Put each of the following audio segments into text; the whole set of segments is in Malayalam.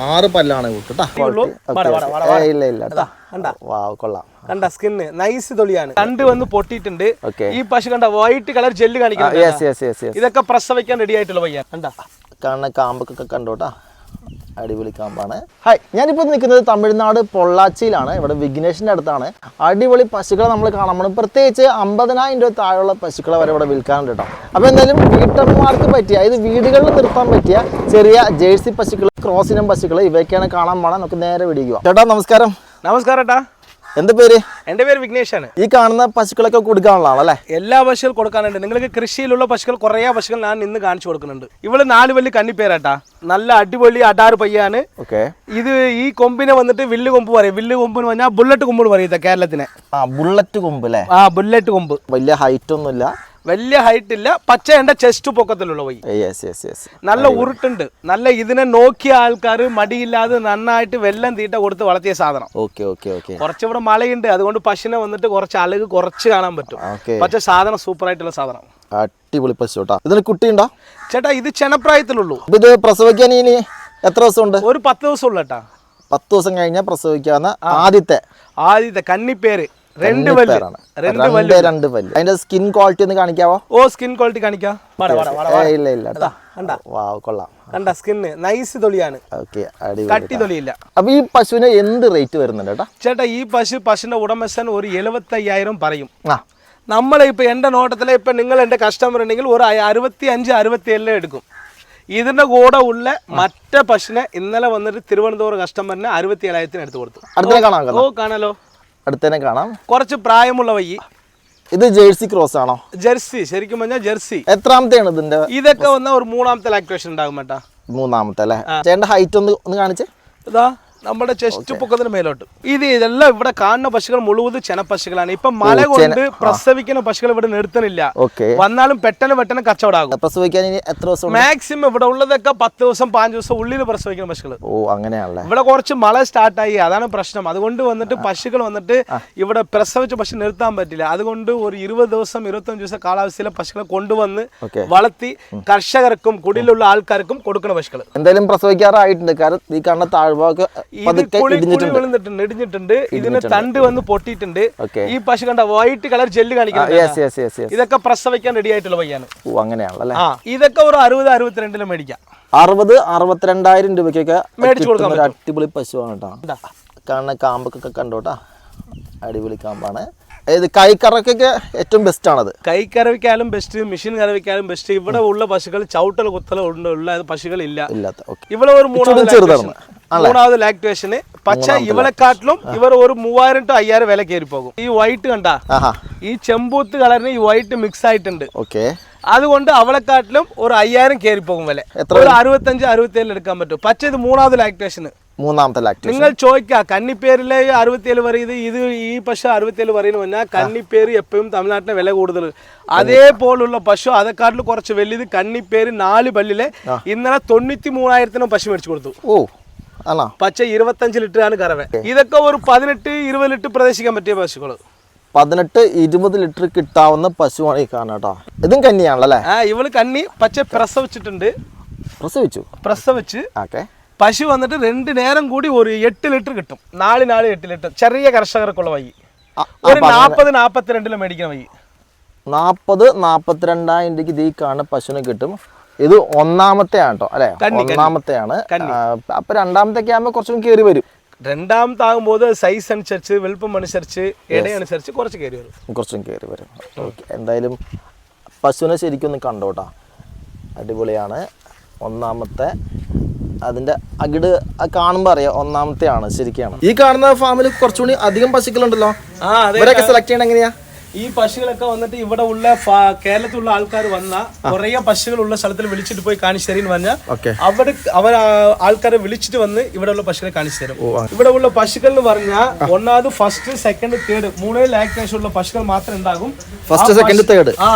ആറ് പല്ലാണ് കണ്ട സ്കിന്ന് നൈസ് തൊലിയാണ്. കണ്ട് വന്ന് പൊട്ടിയിട്ടുണ്ട്. ഈ പശു കണ്ട വൈറ്റ് കളർ ജെല്ല് കാണിക്കുന്നത്. ഇതൊക്കെ പ്രസവിക്കാൻ റെഡി ആയിട്ടുള്ള പയ്യാണ്. കണ്ട കാമ്പൊക്കെ കണ്ടോട്ടാ, അടിപൊളി കാമ്പാണ്. ഹായ്, ഞാനിപ്പോൾ നിൽക്കുന്നത് തമിഴ്നാട് പൊള്ളാച്ചിയിലാണ്. ഇവിടെ വിഘ്നേഷിൻ്റെ അടുത്താണ്. അടിപൊളി പശുക്കളെ നമ്മൾ കാണാൻ പോകണം. പ്രത്യേകിച്ച് 50,000 രൂപ താഴെയുള്ള പശുക്കളെ വരെ ഇവിടെ വിൽക്കാനുണ്ട് കേട്ടോ. അപ്പോൾ എന്തായാലും വീട്ടമ്മമാർക്ക് പറ്റിയ, അതായത് വീടുകളിൽ നിർത്താൻ പറ്റിയ ചെറിയ ജേഴ്സി പശുക്കൾ, ക്രോസ് ഇനം പശുക്കൾ, ഇവയൊക്കെയാണ് കാണാൻ പോകണം. നമുക്ക് നേരെ വീഡിയോ. ചേട്ടാ നമസ്കാരം. നമസ്കാരം ഏട്ടാ. എന്താ പേര്? എന്റെ പേര് വിഘ്നേഷാണ്. ഈ കാണുന്ന പശുക്കളൊക്കെ കൊടുക്കാനുള്ളതാണല്ലേ? എല്ലാ പശുക്കൾ കൊടുക്കാനുണ്ട്. നിങ്ങൾക്ക് കൃഷിയിലുള്ള പശുക്കൾ കുറേ പശുക്കൾ ഞാൻ ഇന്ന് കാണിച്ചു കൊടുക്കുന്നുണ്ട്. ഇവള് 4 വലിയ കന്നിപ്പേരാട്ടാ. നല്ല അടിപൊളി അടാറ് പയ്യാണ്. ഇത് ഈ കൊമ്പിനെ വന്നിട്ട് വില്ല് കൊമ്പ് പറയും. വില്ല് കൊമ്പ് പറഞ്ഞാൽ ബുള്ളറ്റ് കൊമ്പ് പറയും കേരളത്തിനെ. ബുള്ളറ്റ് കൊമ്പ് അല്ലേ? ബുള്ളറ്റ് കൊമ്പ്. വലിയ ഹൈറ്റ് ഒന്നുമില്ല, വലിയ ഹൈറ്റ് ഇല്ല. പച്ച എന്റെ ചെസ്റ്റ് പൊക്കത്തിലുള്ള പോയി. നല്ല ഉരുട്ടുണ്ട്. നല്ല ഇതിനെ നോക്കിയ ആൾക്കാർ മടിയില്ലാതെ നന്നായിട്ട് വെള്ളം തീറ്റ കൊടുത്ത് വളർത്തിയ സാധനം. കുറച്ചിവിടെ മലയുണ്ട്, അതുകൊണ്ട് പശുവിനെ വന്നിട്ട് കുറച്ച് അളവ് കുറച്ച് കാണാൻ പറ്റും. പക്ഷെ സാധനം സൂപ്പർ ആയിട്ടുള്ള സാധനം. അടിപൊളി പശു കേട്ടോ. ഇതിന് കുട്ടിയുണ്ടോ ചേട്ടാ? ഇത് ചെനപ്രായത്തിലുള്ളൂ. ഇത് പ്രസവിക്കാൻ ഇനി എത്ര ദിവസം ഉണ്ട്? ഒരു 10 ദിവസം ഉള്ളു ചേട്ടാ. 10 ദിവസം കഴിഞ്ഞാൽ പ്രസവിക്കാവുന്ന ആദ്യത്തെ കന്നിപ്പേര്. രണ്ട് പല്ല്. അതിന്റെ സ്കിൻ ക്വാളിറ്റി ഒന്ന് കാണിക്കാവോ? സ്കിൻ ക്വാളിറ്റി കാണിക്കാം. കണ്ട സ്കിന്ന് നൈസ് തൊലിയാണ്, കട്ടി തൊലിയില്ല. അപ്പൊ ഈ പശുവിന് എന്ത് റേറ്റ് വരുന്നുണ്ട് ചേട്ടാ? ഈ പശുവിന്റെ ഉടമസ്ഥൻ ഒരു 75,000 പറയും. നമ്മളിപ്പോ എന്റെ നോട്ടത്തില് ഇപ്പൊ നിങ്ങൾ എന്റെ കസ്റ്റമർ ഉണ്ടെങ്കിൽ ഒരു 65-67 എടുക്കും. ഇതിന്റെ കൂടെ ഉള്ള മറ്റേ പശുവിനെ ഇന്നലെ വന്നിട്ട് തിരുവനന്തപുരം കസ്റ്റമറിന് 67,000 എടുത്തു കൊടുത്തു. കാണാലോ, അടുത്തന്നെ കാണാം. കുറച്ച് പ്രായമുള്ള വയ്യി. ഇത് ജേഴ്സി ക്രോസ് ആണോ? ജെർസി, ശരിക്കും പറഞ്ഞാൽ ജെർസി. എത്രാമത്തെയാണ് ഇതിന്റെ? ഇതൊക്കെ വന്ന ഒരു 3ാമത്തെ ലാക്ടേഷൻ ഉണ്ടാകും കേട്ടാ. 3ാമത്തെ അല്ലേ? ചേട്ടന്റെ ഹൈറ്റ് ഒന്ന് കാണിച്ചേ. ഇതാ നമ്മുടെ ചെസ്റ്റ് പൊക്കത്തിന് മേലോട്ട്. ഇതെല്ലാം ഇവിടെ കാണുന്ന പശുക്കൾ മുഴുവൻ ചെനപ്പശുക്കളാണ്. ഇപ്പൊ മല കൊണ്ട് പ്രസവിക്കുന്ന പശുക്കൾ ഇവിടെ നിർത്തുന്നില്ല. വന്നാലും പെട്ടെന്ന് കച്ചവടമാകും. പ്രസവിക്കാൻ എത്ര ദിവസം? മാക്സിമം ഇവിടെ ഉള്ളതൊക്കെ 10 ദിവസം 5 ദിവസം ഉള്ളിൽ പ്രസവിക്കുന്ന പശുക്കൾ. അങ്ങനെയാണല്ലേ? ഇവിടെ കുറച്ച് മഴ സ്റ്റാർട്ടായി, അതാണ് പ്രശ്നം. അതുകൊണ്ട് വന്നിട്ട് പശുക്കൾ വന്നിട്ട് ഇവിടെ പ്രസവിച്ച പശു നിർത്താൻ പറ്റില്ല. അതുകൊണ്ട് ഒരു 20 ദിവസം 25 ദിവസം കാലാവസ്ഥയിലെ പശുക്കളെ കൊണ്ടുവന്ന് വളർത്തി കർഷകർക്കും കുടിയിലുള്ള ആൾക്കാർക്കും കൊടുക്കുന്ന പശുക്കൾ. എന്തായാലും പ്രസവിക്കാറായിട്ടുണ്ട്. കാരണം ഈ കാണുന്ന താഴ്ഭാഗം ഇടിഞ്ഞിട്ടുണ്ട്. ഇതിന് തണ്ട് വന്ന് പൊട്ടിയിട്ടുണ്ട്. ഈ പശു കണ്ട വൈറ്റ് കളർ ജെല്ല് കാണിക്കുന്നത്. ഇതൊക്കെ പ്രസവിക്കാൻ റെഡി ആയിട്ടുള്ള പയ്യാണ്. അങ്ങനെയാണല്ലേ? ഇതൊക്കെ ഒരു 60-62 മേടിക്കാം. 60-62,000 രൂപയ്ക്കൊക്കെ മേടിച്ചു കൊടുക്കാൻ അടിപൊളി പശുവാണ് കേട്ടോ. കാണുന്ന കാമ്പൊക്കെ കണ്ടോട്ടാ, അടിപൊളി കാമ്പാണ്. കൈക്കറക്കൊക്കെ ഏറ്റവും ബെസ്റ്റ് ആണത്. കൈക്കറവിക്കാലും ബെസ്റ്റ്, മെഷീൻ കറവിക്കാലും ബെസ്റ്റ്. ഇവിടെ ഉള്ള പശുക്കൾ ചവിട്ടൽ കുത്തല ഉള്ള പശുക്കൾ ഇല്ലാത്ത. ഇവിടെ ഒരു 3ാമത് ലാക്ടേഷന്. പക്ഷെ ഇവളെക്കാട്ടിലും ഇവർ ഒരു 3,000-5,000 വില കയറി പോകും. ഈ വൈറ്റ് കണ്ട, ഈ ചെമ്പൂത്ത് കളറിന് ഈ വൈറ്റ് മിക്സ് ആയിട്ടുണ്ട്. അതുകൊണ്ട് അവളെക്കാട്ടിലും ഒരു 5,000 കയറി പോകും വില. ഒരു 65-67 എടുക്കാൻ പറ്റും. പക്ഷെ ഇത് 3ാമത് ലാക്ടേഷന്. നിങ്ങൾ ചോദിക്കുക കന്നിപ്പേരിലെ 67 പറയുന്നത്, ഇത് ഈ പശു 67 പറയുന്ന പറഞ്ഞാൽ കന്നിപ്പേര് എപ്പോഴും തമിഴ്നാട്ടിലെ വില കൂടുതൽ. അതേപോലുള്ള പശു അതെക്കാട്ടിൽ കുറച്ച് വലുത് കന്നിപ്പേര് 4 പല്ലിലെ ഇന്നലെ 93,000 പശു മേടിച്ചു കൊടുത്തു. പക്ഷെ 25 ലിറ്ററാണ് കറവ. ഇതൊക്കെ ഒരു 18-20 ലിറ്റർ പ്രവേശിക്കാൻ പറ്റിയ പശുക്കള്. 18-20 ലിറ്റർ കിട്ടാവുന്ന പശുവാണ് ഈ കാണാട്ടോ. ഇതും കന്നിയാണല്ലേ? ഇവള് കന്നി. പക്ഷെ പ്രസവിച്ച് പശു വന്നിട്ട് 2 നേരം കൂടി ഒരു 8 ലിറ്റർ കിട്ടും. 4 8 ലിറ്റർ. ചെറിയ കർഷകർക്കുള്ള വഴി. ഒരു 40-42 മേടിക്കുന്ന വഴി. 40-42,000 രൂപയ്ക്ക് ഇത് ഈ കാണുന്ന പശുവിനെ കിട്ടും. ഇത് 1ാമത്തെ ആണ് കേട്ടോ അല്ലെ? 1ാമത്തെയാണ്. അപ്പൊ 2ാമത്തെ ആകുമ്പോ കുറച്ചും കയറി വരും. 2ാമത്തെ ആകുമ്പോൾ സൈസ് അനുസരിച്ച്, വലുപ്പം അനുസരിച്ച്, ഇടയനുസരിച്ച് കുറച്ചും കയറി വരും. എന്തായാലും പശുവിനെ ശരിക്കും ഒന്ന് കണ്ടോട്ടാ, അടിപൊളിയാണ്. 1ാമത്തെ അതിന്റെ അകിട് കാണുമ്പോ അറിയാം 1ാമത്തെ ആണ് ശരിക്കാണ്. ഈ കാണുന്ന ഫാമിൽ കുറച്ചുകൂടി അധികം പശുക്കളുണ്ടല്ലോ. ഇവരൊക്കെ സെലക്ട് ചെയ്യണം എങ്ങനെയാ? ഈ പശുക്കളൊക്കെ വന്നിട്ട് ഇവിടെ ഉള്ള കേരളത്തിലുള്ള ആൾക്കാർ വന്ന കുറേ പശുക്കളുള്ള സ്ഥലത്തിൽ വിളിച്ചിട്ട് പോയി കാണിച്ചു തരുന്ന പറഞ്ഞാൽ അവർ ആൾക്കാരെ വിളിച്ചിട്ട് വന്ന് ഇവിടെ ഉള്ള പശുക്കളെ കാണിച്ചു തരും. ഇവിടെ ഉള്ള പശുക്കൾ എന്ന് പറഞ്ഞാൽ 1ാമത്, 1st, 2nd, 3rd 3 ലാക്ടേഷൻ ഉള്ള പശുക്കൾ മാത്രമേ ഉണ്ടാകും. 1st, 2nd, 3rd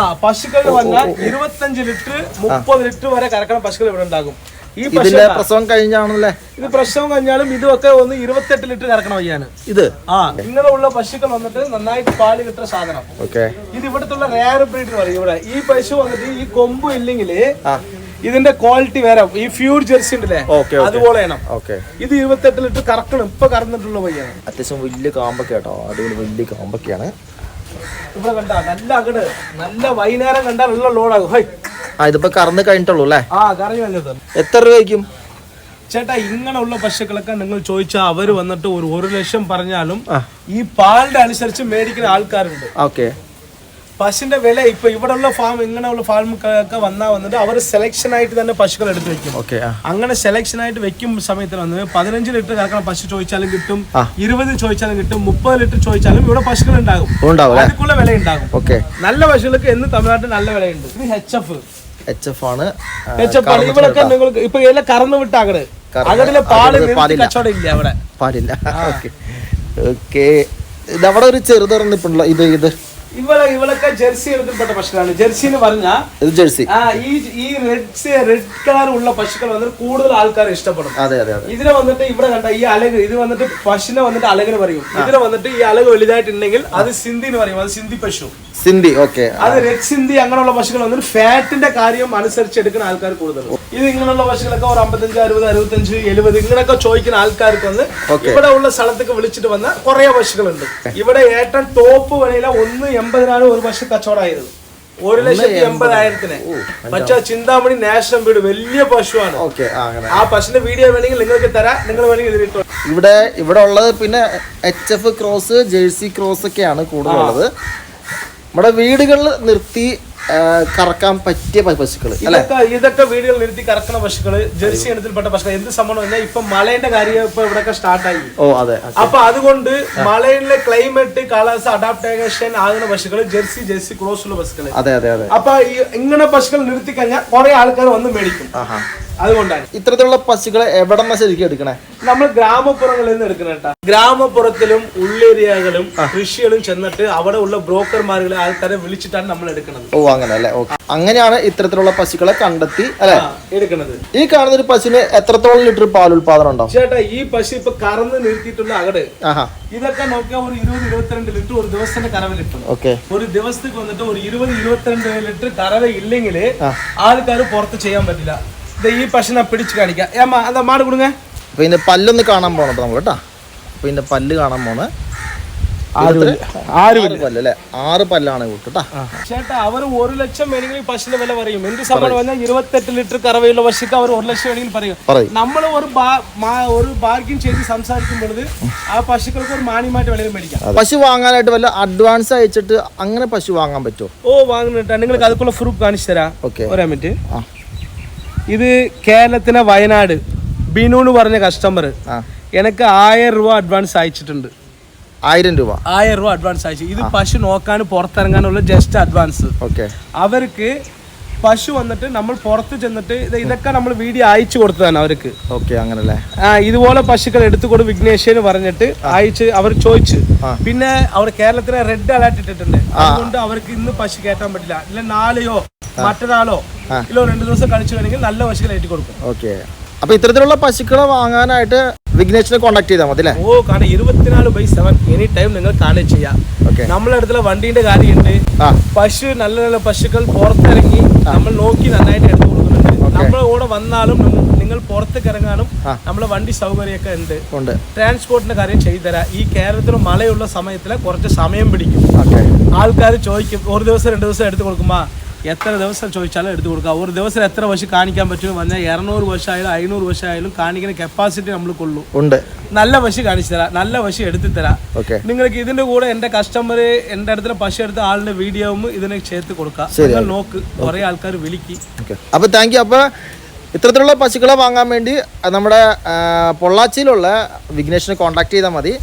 പശുക്കൾ എന്ന് പറഞ്ഞാൽ 25 ലിറ്റർ 30 ലിറ്റർ വരെ കറക്കണ പശുക്കൾ ഇവിടെ ഉണ്ടാകും. പ്രസവം കഴിഞ്ഞാണല്ലേ? ഇത് പ്രസവം കഴിഞ്ഞാലും ഇതൊക്കെ ഒന്ന് 28 ലിറ്റർ കറക്കണ വയ്യാണ് ഇത്. ഇങ്ങനെ ഉള്ള പശുക്കൾ വന്നിട്ട് നന്നായിട്ട് പാല് കിട്ടുന്ന സാധനം. ഇത് ഇവിടത്തുള്ള റെയർ ബ്രീഡ് പറയും. ഇവിടെ ഈ പശു വന്നിട്ട് ഈ കൊമ്പ് ഇല്ലെങ്കിൽ ഇതിന്റെ ക്വാളിറ്റി വേറെ ഈ ഫ്യൂർ ജെർസി ഉണ്ടല്ലേ അതുപോലെയാണ്. ഇത് 28 ലിറ്റർ കറക്കണം. ഇപ്പൊ കറന്നിട്ടുള്ള പയ്യാണ്. അത്യാവശ്യം വലിയ കാമ്പൊക്കെ കേട്ടോ, അടിപൊളി വലിയ കാമ്പൊക്കെയാണ്. ഇവിടെ കണ്ടാ നല്ല അകട്, നല്ല വൈകുന്നേരം കണ്ടാൽ നല്ല ലോഡാകും. ഇതിപ്പോ കറന്ന് കഴിഞ്ഞിട്ടുള്ളൂ അല്ലേ? കറങ്ങി വന്നത്. എത്ര രൂപയ്ക്കും ചേട്ടാ? ഇങ്ങനെയുള്ള പശുക്കളൊക്കെ നിങ്ങൾ ചോദിച്ചാൽ അവര് വന്നിട്ട് ഒരു 1 ലക്ഷം പറഞ്ഞാലും ഈ പാലിന്റെ അനുസരിച്ച് മേടിക്കുന്ന ആൾക്കാരുണ്ട്. പശുവിന്റെ വില ഇപ്പൊ ഇവിടെ ഉള്ള ഫാം, ഇങ്ങനെയുള്ള ഫാമൊക്കെ വന്നിട്ട് അവർ സെലക്ഷൻ ആയിട്ട് തന്നെ പശുക്കൾ എടുത്ത് വെക്കും. അങ്ങനെ സെലക്ഷൻ ആയിട്ട് വെക്കും സമയത്ത് വന്ന് 15 ലിറ്റർ കറക്കണ പശു ചോദിച്ചാലും കിട്ടും, 20 ചോദിച്ചാലും കിട്ടും, 30 ലിറ്റർ ചോദിച്ചാലും ഇവിടെ പശുക്കൾ ഉണ്ടാകും. അതിനുള്ള വില ഉണ്ടാകും. നല്ല പശുക്കൾക്ക് എന്ന് തമിഴ്നാട്ടിൽ നല്ല വിലയുണ്ട്. ഇത് HF ആണ്. ഇവിടൊക്കെ നിങ്ങൾക്ക് ഇപ്പൊ എല്ലാം കറന്നു വിട്ടാകട്, അകടിലെ കച്ചവടം ഇല്ല, അവിടെ പാലില്ല. ഇതവിടെ ഒരു ചെറുതറന്നിട്ടുള്ള ഇത് ഇവളൊക്കെ ജെർസി ഇനത്തിൽപ്പെട്ട പശുക്കളാണ്. ജെർസി എന്ന് പറഞ്ഞാൽ ജെർസി ഈ റെഡ് കളർ ഉള്ള പശുക്കൾ വന്നിട്ട് കൂടുതൽ ആൾക്കാർ ഇഷ്ടപ്പെടും. ഇതിനെ വന്നിട്ട് ഇവിടെ കണ്ട ഈ അലക്, ഇത് വന്നിട്ട് പശുവിനെ വന്നിട്ട് അലകിന് പറയും. ഇതിനെ വന്നിട്ട് ഈ അലക് വലുതായിട്ടുണ്ടെങ്കിൽ അത് സിന്ധി എന്ന് പറയും. അത് സിന്ധി പശു, സിന്ധി. അത് റെഡ് സിന്ധി. അങ്ങനെയുള്ള പശുക്കൾ വന്നിട്ട് ഫാറ്റിന്റെ കാര്യം അനുസരിച്ച് എടുക്കുന്ന ആൾക്കാർ കൂടുതൽ. ഇത് ഇങ്ങനെയുള്ള പശുക്കളൊക്കെ ഒരു 55, 60, 65, 70 ഇങ്ങനെയൊക്കെ ചോദിക്കുന്ന ആൾക്കാർക്ക് വന്ന് ഇവിടെ ഉള്ള സ്ഥലത്തേക്ക് വിളിച്ചിട്ട് വന്ന കുറെ പശുക്കളുണ്ട്. ഇവിടെ ഏറ്റവും ടോപ്പ് വിലയില 1.80 ഒരു പശു കച്ചവടമായത്, 1,80,000. പക്ഷെ ചിന്താമണി നാഷണൽ ബ്രീഡ് വലിയ പശുവാണ്. ആ പശുവിന്റെ വീഡിയോ വേണമെങ്കിൽ നിങ്ങൾക്ക് തരാം, നിങ്ങൾ വേണമെങ്കിൽ ഇതിലിട്ടോ. ഇവിടെ ഉള്ളത് പിന്നെ HF ക്രോസ്, ജേഴ്സി ക്രോസ് ഒക്കെയാണ് കൂടുതലുള്ളത്. നമ്മുടെ വീടുകളിൽ നിർത്തി കറക്കാൻ പറ്റിയ പശുക്കൾ. ഇതൊക്കെ വീടുകൾ നിർത്തി കറക്കുന്ന പശുക്കള് ജെർസി ഇനത്തിൽപ്പെട്ട പശുക്കൾ. എന്ത് സംഭവം പറഞ്ഞാൽ ഇപ്പൊ മലയുടെ കാര്യം ഇപ്പൊ ഇവിടെ സ്റ്റാർട്ടായി. അപ്പൊ അതുകൊണ്ട് മലയിലെ ക്ലൈമറ്റ് കാലാവസ്ഥ അഡാപ്റ്റേഷൻ ആകുന്ന പശുക്കള് ജെർസി ക്രോസ് ഉള്ള പശുക്കള്. അപ്പൊ ഇങ്ങനെ പശുക്കൾ നിർത്തി കഴിഞ്ഞാൽ കുറെ ആൾക്കാർ വന്ന് മേടിക്കും. അതുകൊണ്ടാണ് ഇത്തരത്തിലുള്ള പശുക്കളെ എവിടെ നിന്നാ ശരിക്കും എടുക്കണേ? നമ്മൾ ഗ്രാമപ്പുറങ്ങളിൽ നിന്ന് എടുക്കണം കേട്ടോ. ഗ്രാമപ്പുറത്തിലും ഉള്ളേരിയകളും കൃഷികളും ചെന്നിട്ട് അവിടെ ഉള്ള ബ്രോക്കർമാരുടെ ആൾക്കാരെ വിളിച്ചിട്ടാണ് നമ്മൾ എടുക്കുന്നത്. അങ്ങനെ അല്ലേ? അങ്ങനെയാണ് ഇത്തരത്തിലുള്ള പശുക്കളെ കണ്ടെത്തി അല്ലെ എടുക്കുന്നത്. ഈ കാണുന്ന ഒരു പശുവിന് എത്രത്തോളം ലിറ്റർ പാൽ ഉൽപാദനം ഉണ്ടാവും ചേട്ടാ? ഈ പശു ഇപ്പൊ കറന്ന് നിർത്തിയിട്ടുള്ള അകട് ഇതൊക്കെ നോക്കിയാൽ ഒരു 20-22 ലിറ്റർ ഒരു ദിവസത്തിന്റെ കറവ കിട്ടും. ഒരു ദിവസത്തേക്ക് വന്നിട്ട് ഒരു 20-22 ലിറ്റർ കറവ ഇല്ലെങ്കിൽ ആൾക്കാർ പുറത്ത് ചെയ്യാൻ പറ്റില്ല. ഈ പശുനെ പിടിച്ച് കാണിക്കാം. എന്താ മാട് കൊടുങ്ങ. അപ്പൊ ഇതിന്റെ പല്ലൊന്ന് കാണാൻ പോണം നമ്മൾ കേട്ടാ. അപ്പൊ ഇതിന്റെ പല്ല് കാണാൻ പോണ്. 6 പല്ലാണ് കൂട്ടാ ചേട്ടാ. അവർ 1 ലക്ഷം വേണമെങ്കിൽ പശുവിന്റെ വില പറയും. എന്ത് സംഭവം പറഞ്ഞാൽ 28 ലിറ്റർ കറവയുള്ള പശുക്ക് അവർ 1 ലക്ഷം വേണമെങ്കിൽ പറയും. നമ്മൾ ഒരു ബാർഗിൻ ചെയ്ത് സംസാരിക്കുമ്പോൾ ആ പശുക്കൾക്ക് ഒരു മാന്യമായിട്ട് വിലയിൽ മേടിക്കാം. പശു വാങ്ങാനായിട്ട് വല്ല അഡ്വാൻസ് അയച്ചിട്ട് അങ്ങനെ പശു വാങ്ങാൻ പറ്റുമോ? വാങ്ങുന്നുണ്ട്. നിങ്ങൾക്ക് അതുക്കുള്ള പ്രൂഫ് കാണിച്ചു തരാം. ഒരേ മിനിറ്റ്. ഇത് കേരളത്തിലെ വയനാട് ബിനു എന്ന് പറഞ്ഞ കസ്റ്റമർ എനിക്ക് 1000 രൂപ അഡ്വാൻസ് അയച്ചിട്ടുണ്ട്. 1000 രൂപ അഡ്വാൻസ് അയച്ചു. ഇത് പശു നോക്കാൻ പുറത്തിറങ്ങാനുള്ള ജസ്റ്റ് അഡ്വാൻസ്. അവർക്ക് പശു വന്നിട്ട് നമ്മൾ പുറത്ത് ചെന്നിട്ട് ഇതൊക്കെ നമ്മൾ വീഡിയോ അയച്ചു കൊടുത്തതാണ് അവർക്ക്. അങ്ങനല്ലേ? ഇതുപോലെ പശുക്കൾ എടുത്തുകൊണ്ട് വിഘ്നേശ്വരന് പറഞ്ഞിട്ട് അയച്ച് അവർ ചോദിച്ചു. പിന്നെ അവർ കേരളത്തിലെ റെഡ് അലർട്ട് ഇട്ടിട്ടുണ്ട്. അതുകൊണ്ട് അവർക്ക് ഇന്ന് പശു കയറ്റാൻ പറ്റില്ല. ഇല്ല നാളെയോ മറ്റൊരാളോ 2 ദിവസം കഴിച്ചു വേണമെങ്കിൽ നല്ല പശുക്കൾ ഏറ്റി കൊടുക്കും. അപ്പൊ ഇത്തരത്തിലുള്ള പശുക്കളെ വാങ്ങാനായിട്ട് വിഘ്നേഷിനെ കോൺടാക്ട് ചെയ്താൽ മതി അല്ലേ? കാരണം 24/7 എനി ടൈം നിങ്ങൾ കോൺടാക്ട് ചെയ്യാം. നമ്മളെ അടുത്തുള്ള വണ്ടീന്റെ കാര്യമുണ്ട്. പശു നല്ല നല്ല പശുക്കൾ പുറത്തിറങ്ങി നമ്മൾ നോക്കി നന്നായിട്ട് എടുത്തു കൊടുക്കുന്നുണ്ട്. നമ്മളെ കൂടെ വന്നാലും നിങ്ങൾ പുറത്തേക്ക് ഇറങ്ങാനും നമ്മളെ വണ്ടി സൗകര്യമൊക്കെ ഉണ്ട്. ട്രാൻസ്പോർട്ടിന്റെ കാര്യം ചെയ്തു തരാം. ഈ കേരളത്തിൽ മഴയുള്ള സമയത്തിൽ കുറച്ച് സമയം പിടിക്കും. ആൾക്കാർ ചോദിക്കും 1 ദിവസം 2 ദിവസം എടുത്തു കൊടുക്കുമ്പോ എത്ര ദിവസം ചോദിച്ചാലും എടുത്തു കൊടുക്കാം. ഒരു ദിവസം എത്ര പശു കാണിക്കാൻ പറ്റുമെന്ന് പറഞ്ഞാൽ 200 പശുവായാലും 500 പശുവായാലും കാണിക്കുന്ന കപ്പാസിറ്റി നമ്മൾ കൊള്ളു. നല്ല പശു കാണിച്ചു തരാം, നല്ല പശു എടുത്തു തരാം. നിങ്ങൾക്ക് ഇതിന്റെ കൂടെ എന്റെ കസ്റ്റമർ എന്റെ അടുത്തുള്ള പശു എടുത്ത ആളുടെ വീഡിയോയും ഇതിനെ ചേർത്ത് കൊടുക്കാം. നിങ്ങൾ നോക്ക്, കുറെ ആൾക്കാർ വിളിക്കും. അപ്പൊ താങ്ക് യു. അപ്പൊ ഇത്തരത്തിലുള്ള പശുക്കളെ വാങ്ങാൻ വേണ്ടി നമ്മുടെ പൊള്ളാച്ചിയിലുള്ള വിഘ്നേഷിനെ കോൺടാക്ട് ചെയ്താൽ മതി.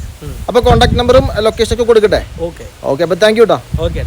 അപ്പൊ കോൺടാക്ട് നമ്പറും ലൊക്കേഷനൊക്കെ കൊടുക്കട്ടെ? ഓക്കെ. അപ്പൊ താങ്ക് യു കേട്ടോ. ഓക്കെ.